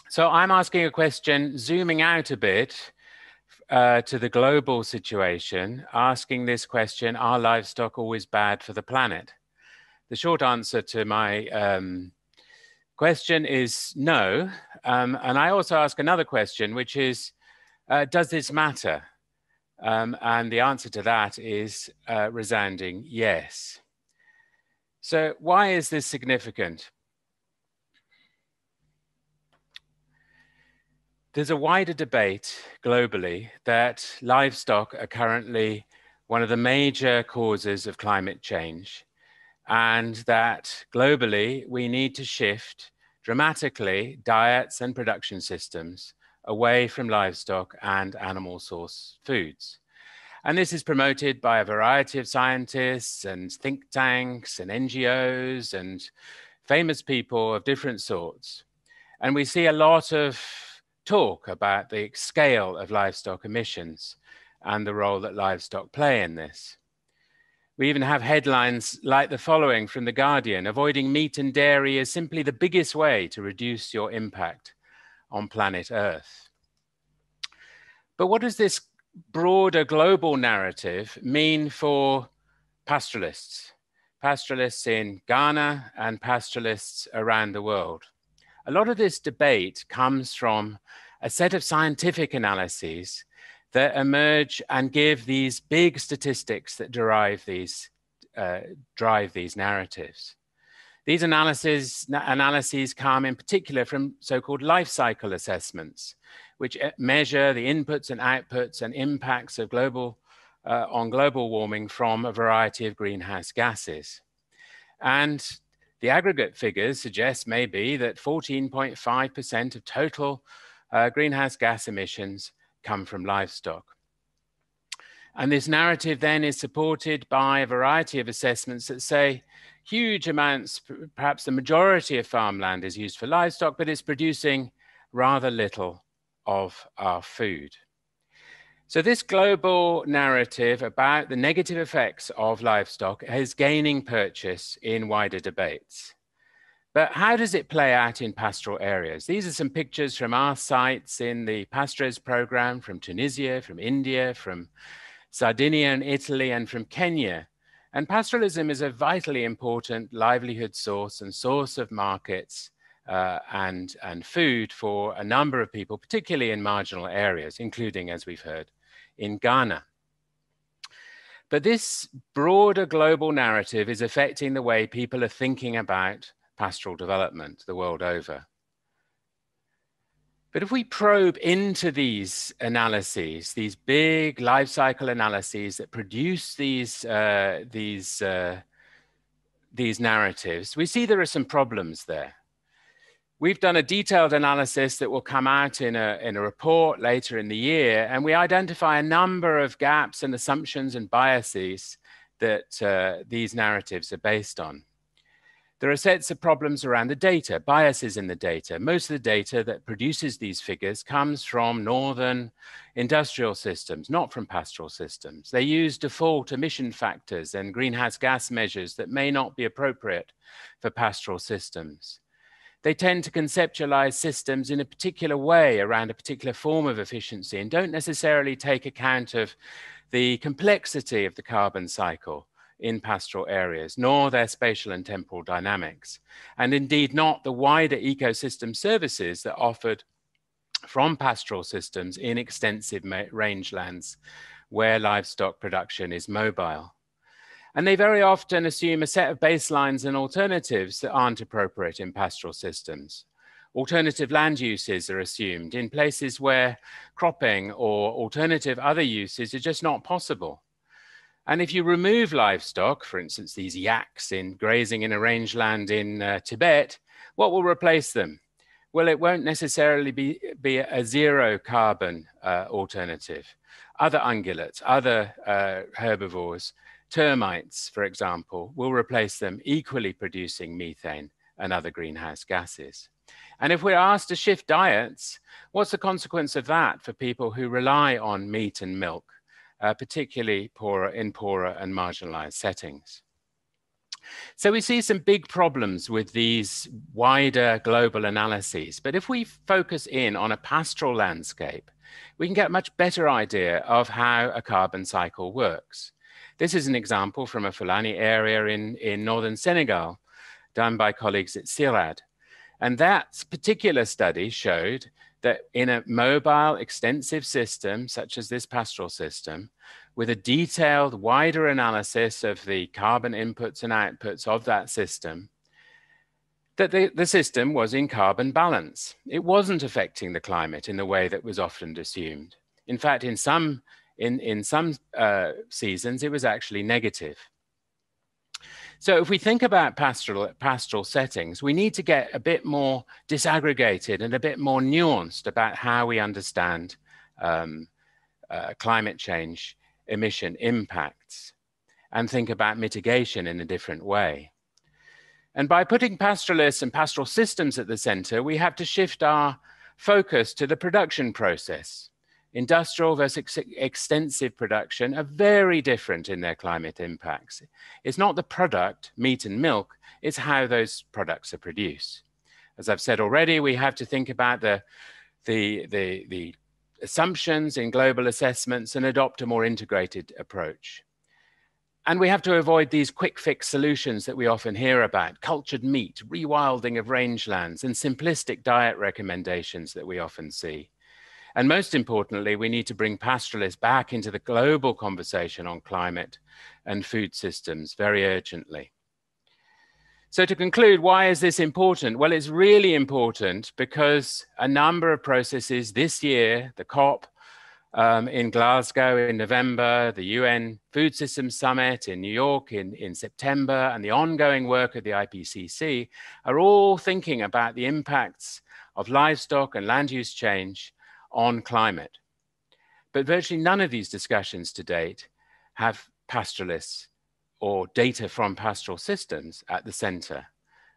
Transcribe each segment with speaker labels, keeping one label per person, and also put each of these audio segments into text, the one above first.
Speaker 1: So I'm asking a question, zooming out a bit to the global situation, asking this question, are livestock always bad for the planet? The short answer to my question is no. And I also ask another question, which is, does this matter? And the answer to that is resounding yes. So why is this significant? There's a wider debate globally that livestock are currently one of the major causes of climate change, and that globally we need to shift dramatically diets and production systems away from livestock and animal source foods. And this is promoted by a variety of scientists and think tanks and NGOs and famous people of different sorts. And we see a lot of talk about the scale of livestock emissions and the role that livestock play in this. We even have headlines like the following from The Guardian: avoiding meat and dairy is simply the biggest way to reduce your impact on planet Earth. But what does this broader global narrative mean for pastoralists? Pastoralists in Ghana and pastoralists around the world. A lot of this debate comes from a set of scientific analyses that emerge and give these big statistics that drive these narratives. These analyses come in particular from so-called life cycle assessments, which measure the inputs and outputs and impacts of on global warming from a variety of greenhouse gases. And the aggregate figures suggest maybe that 14.5% of total greenhouse gas emissions come from livestock. And this narrative then is supported by a variety of assessments that say huge amounts, perhaps the majority of farmland is used for livestock, but it's producing rather little of our food. So this global narrative about the negative effects of livestock is gaining purchase in wider debates. But how does it play out in pastoral areas? These are some pictures from our sites in the PASTRES program, from Tunisia, from India, from Sardinia and Italy, and from Kenya. And pastoralism is a vitally important livelihood source and source of markets and food for a number of people, particularly in marginal areas, including, as we've heard, in Ghana. But this broader global narrative is affecting the way people are thinking about pastoral development the world over. But if we probe into these analyses, these big life cycle analyses that produce these narratives, we see there are some problems there. We've done a detailed analysis that will come out in a report later in the year, and we identify a number of gaps and assumptions and biases that these narratives are based on. There are sets of problems around the data, biases in the data. Most of the data that produces these figures comes from northern industrial systems, not from pastoral systems. They use default emission factors and greenhouse gas measures that may not be appropriate for pastoral systems. They tend to conceptualize systems in a particular way around a particular form of efficiency and don't necessarily take account of the complexity of the carbon cycle in pastoral areas, nor their spatial and temporal dynamics, and indeed not the wider ecosystem services that are offered from pastoral systems in extensive rangelands where livestock production is mobile. And they very often assume a set of baselines and alternatives that aren't appropriate in pastoral systems. Alternative land uses are assumed in places where cropping or alternative other uses are just not possible. And if you remove livestock, for instance, these yaks grazing in a rangeland in Tibet, what will replace them? Well, it won't necessarily be a zero carbon alternative. Other ungulates, other herbivores, termites, for example, will replace them, equally producing methane and other greenhouse gases. And if we're asked to shift diets, what's the consequence of that for people who rely on meat and milk, particularly in poorer and marginalized settings? So we see some big problems with these wider global analyses. But if we focus in on a pastoral landscape, we can get a much better idea of how a carbon cycle works. This is an example from a Fulani area in northern Senegal, done by colleagues at CIRAD. And that particular study showed that in a mobile, extensive system, such as this pastoral system, with a detailed, wider analysis of the carbon inputs and outputs of that system, that the system was in carbon balance. It wasn't affecting the climate in the way that was often assumed. In fact, in some seasons, it was actually negative. So if we think about pastoral settings, we need to get a bit more disaggregated and a bit more nuanced about how we understand climate change emission impacts and think about mitigation in a different way. And by putting pastoralists and pastoral systems at the center, we have to shift our focus to the production process. Industrial versus extensive production are very different in their climate impacts. It's not the product, meat and milk, it's how those products are produced. As I've said already, we have to think about the assumptions in global assessments and adopt a more integrated approach. And we have to avoid these quick fix solutions that we often hear about, cultured meat, rewilding of rangelands, and simplistic diet recommendations that we often see. And most importantly, we need to bring pastoralists back into the global conversation on climate and food systems very urgently. So to conclude, why is this important? Well, it's really important because a number of processes this year, the COP in Glasgow in November, the UN Food Systems Summit in New York in September, and the ongoing work of the IPCC are all thinking about the impacts of livestock and land use change on climate. But virtually none of these discussions to date have pastoralists or data from pastoral systems at the center.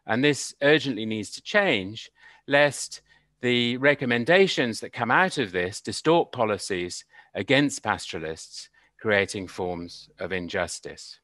Speaker 1: And this urgently needs to change, lest the recommendations that come out of this distort policies against pastoralists, creating forms of injustice.